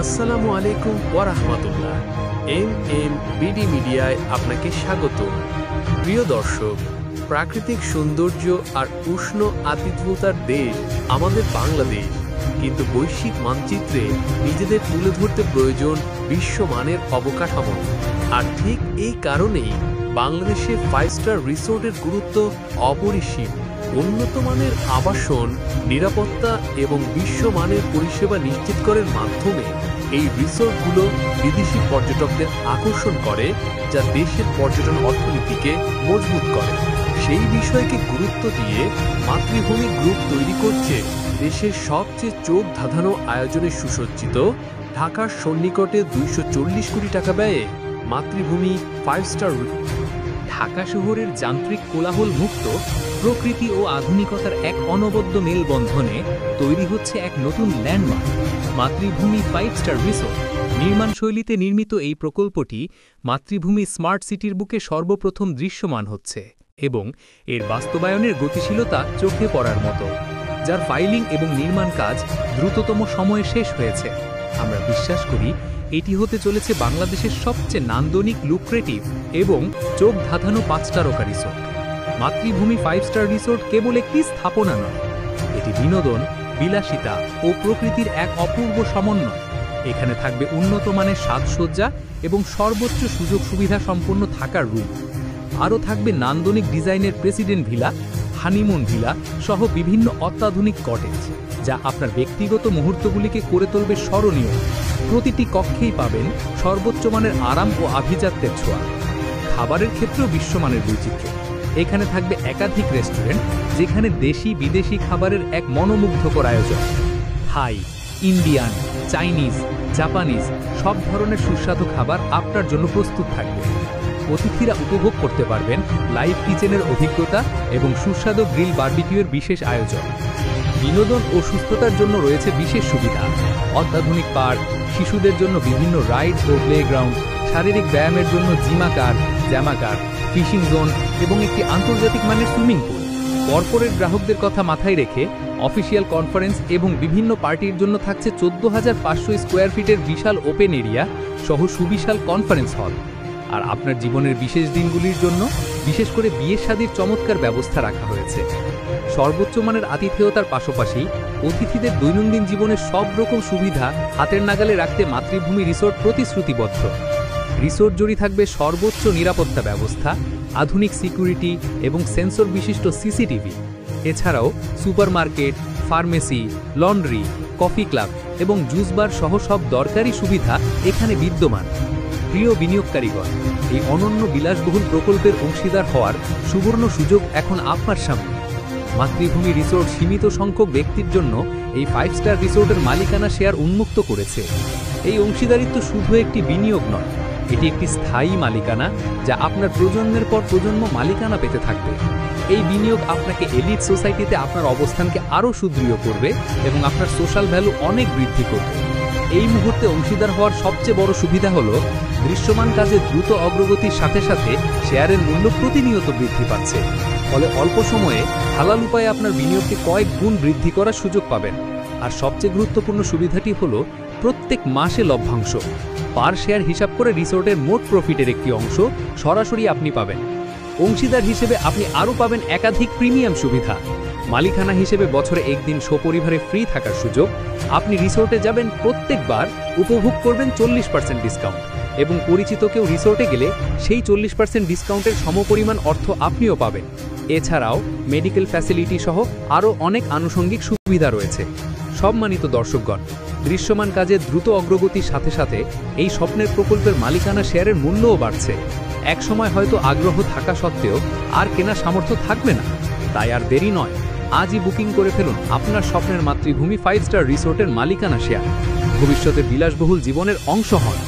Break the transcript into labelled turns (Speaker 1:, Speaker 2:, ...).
Speaker 1: আসসালামু আলাইকুম ওয়া রাহমাতুল্লাহ। বিডি মিডিয়ায় আপনাকে স্বাগত। প্রিয় দর্শক, প্রাকৃতিক সৌন্দর্য আর উষ্ণ আতিথ্যতার দেশ আমাদের বাংলাদেশ, কিন্তু বৈশ্বিক মানচিত্রে নিজেদের তুলে ধরতে প্রয়োজন বিশ্বমানের অবকাঠামো। আর ঠিক এই কারণেই বাংলাদেশে 5 স্টার রিসোর্টের গুরুত্ব অপরিসীম। উন্নত মানের আবাসন, নিরাপত্তা এবং বিশ্বমানের পরিষেবা নিশ্চিত করার মাধ্যমে এই রিসোর্টগুলো বিদেশি পর্যটকদের আকর্ষণ করে, যা দেশের পর্যটন অর্থনীতিকে মজবুত করে। সেই বিষয়কে গুরুত্ব দিয়ে মাতৃভূমি গ্রুপ তৈরি করছে দেশের সবচেয়ে চোখ ধাঁধানো আয়োজনে সুসজ্জিত ঢাকার সন্নিকটে 240 কোটি টাকা ব্যয়ে মাতৃভূমি 5 স্টার।
Speaker 2: ঢাকা শহরের যান্ত্রিক কোলাহল মুক্ত প্রকৃতি ও আধুনিকতার এক অনবদ্য মেলবন্ধনে তৈরি হচ্ছে এক নতুন ল্যান্ডমার্ক, মাতৃভূমি 5 স্টার রিসোর্ট। নির্মাণশৈলীতে নির্মিত এই প্রকল্পটি মাতৃভূমি স্মার্ট সিটির বুকে সর্বপ্রথম দৃশ্যমান হচ্ছে এবং এর বাস্তবায়নের গতিশীলতা চোখে পড়ার মতো, যার ফাইলিং এবং নির্মাণ কাজ দ্রুততম সময়ে শেষ হয়েছে। আমরা বিশ্বাস করি এটি হতে চলেছে বাংলাদেশের সবচেয়ে নান্দনিক, লুক্রেটিভ এবং চোখ ধাঁধানো 5 তারকা রিসোর্ট। মাতৃভূমি 5 স্টার রিসোর্ট কেবল একটি স্থাপনা নয়, এটি বিনোদন, বিলাসিতা ও প্রকৃতির এক অপূর্ব সমন্বয়। এখানে থাকবে উন্নত মানের সাজসজ্জা এবং সর্বোচ্চ সুযোগ সুবিধা সম্পন্ন থাকার রুম। আরও থাকবে নান্দনিক ডিজাইনের প্রেসিডেন্ট ভিলা, হানিমুন ভিলা সহ বিভিন্ন অত্যাধুনিক কটেজ, যা আপনার ব্যক্তিগত মুহূর্তগুলিকে করে তুলবে স্মরণীয়। প্রতিটি কক্ষেই পাবেন সর্বোচ্চ মানের আরাম ও আভিজাত্যের ছোঁয়া। খাবারের ক্ষেত্রেও বিশ্বমানের বৈচিত্র্য। এখানে থাকবে একাধিক রেস্টুরেন্ট, যেখানে দেশি বিদেশি খাবারের এক মনোমুগ্ধকর আয়োজন। থাই, ইন্ডিয়ান, চাইনিজ, জাপানিজ সব ধরনের সুস্বাদু খাবার আপনার জন্য প্রস্তুত থাকবে। অতিথিরা উপভোগ করতে পারবেন লাইভ কিচেনের অভিজ্ঞতা এবং সুস্বাদু গ্রিল বারবিকিউয়ের বিশেষ আয়োজন। বিনোদন ও সুস্থতার জন্য রয়েছে বিশেষ সুবিধা, অত্যাধুনিক পার্ক, শিশুদের জন্য বিভিন্ন রাইড ও প্লেগ্রাউন্ড, শারীরিক ব্যায়ামের জন্য জিমাকার, জ্যামাকার, ফিশিং জোন এবং একটি আন্তর্জাতিক মানের সুইমিং পুল। কর্পোরেট গ্রাহকদের কথা মাথায় রেখে অফিসিয়াল কনফারেন্স এবং বিভিন্ন পার্টির জন্য থাকছে 14,500 স্কোয়ার ফিটের বিশাল ওপেন এরিয়া সহ সুবিশাল কনফারেন্স হল। আর আপনার জীবনের বিশেষ দিনগুলির জন্য বিশেষ করে বিয়ের শাদীর চমৎকার ব্যবস্থা রাখা হয়েছে। সর্বোচ্চ মানের আতিথেয়তার পাশাপাশি অতিথিদের দৈনন্দিন জীবনের সব রকম সুবিধা হাতের নাগালে রাখতে মাতৃভূমি রিসোর্ট প্রতিশ্রুতিবদ্ধ। রিসোর্ট জুড়ে থাকবে সর্বোচ্চ নিরাপত্তা ব্যবস্থা, আধুনিক সিকিউরিটি এবং সেন্সর বিশিষ্ট সিসিটিভি। এছাড়াও supermarket, pharmacy, laundry, coffee club এবং জুস বার সহ সব দরকারি সুবিধা এখানে বিদ্যমান। প্রিয় বিনিয়োগকারীগণ, এই অনন্য বিলাসবহুল প্রকল্পের অংশীদার হওয়ার সুবর্ণ সুযোগ এখন আপনার সামনে। মাতৃভূমি রিসোর্ট সীমিত সংখ্যক ব্যক্তির জন্য এই 5 স্টার রিসোর্টের মালিকানা শেয়ার উন্মুক্ত করেছে। এই অংশীদারিত্ব শুধু একটি বিনিয়োগ নয়, এটি একটি স্থায়ী মালিকানা, যা আপনার প্রজন্মের পর প্রজন্ম মালিকানা পেতে থাকবে। এই বিনিয়োগ আপনাকে এলিট সোসাইটিতে আপনার অবস্থানকে আরও সুদৃঢ় করবে এবং আপনার সোশ্যাল ভ্যালু অনেক বৃদ্ধি করবে। এই মুহূর্তে অংশীদার হওয়ার সবচেয়ে বড় সুবিধা হল দৃশ্যমান কাজে দ্রুত অগ্রগতির সাথে সাথে শেয়ারের মূল্য প্রতিনিয়ত বৃদ্ধি পাচ্ছে। ফলে অল্প সময়ে হালাল উপায়ে আপনার বিনিয়োগকে কয়েক গুণ বৃদ্ধি করার সুযোগ পাবেন। আর সবচেয়ে গুরুত্বপূর্ণ সুবিধাটি হল প্রত্যেক মাসে লভ্যাংশ। পার শেয়ার হিসাব করে রিসোর্টের মোট প্রফিটের একটি অংশ সরাসরি আপনি পাবেন। অংশীদার হিসেবে আপনি আরও পাবেন একাধিক প্রিমিয়াম সুবিধা। মালিকানা হিসেবে বছরে একদিন সপরিবারে ফ্রি থাকার সুযোগ। আপনি রিসোর্টে যাবেন, প্রত্যেকবার উপভোগ করবেন 40% ডিসকাউন্ট এবং পরিচিত কেউ রিসোর্টে গেলে সেই 40% ডিসকাউন্টের সমপরিমাণ অর্থ আপনিও পাবেন। এছাড়াও মেডিকেল ফ্যাসিলিটি সহ আরও অনেক আনুষঙ্গিক সুবিধা রয়েছে। সম্মানিত দর্শকগণ, দৃশ্যমান কাজের দ্রুত অগ্রগতির সাথে সাথে এই স্বপ্নের প্রকল্পের মালিকানা শেয়ারের মূল্যও বাড়ছে। একসময় হয়তো আগ্রহ থাকা সত্ত্বেও আর কেনার সামর্থ্য থাকবে না, তাই আর দেরি নয়, আজই বুকিং করে ফেলুন আপনার স্বপ্নের মাতৃভূমি 5 স্টার রিসোর্টের মালিকানা শেয়ার। ভবিষ্যতের বিলাসবহুল জীবনের অংশ হন।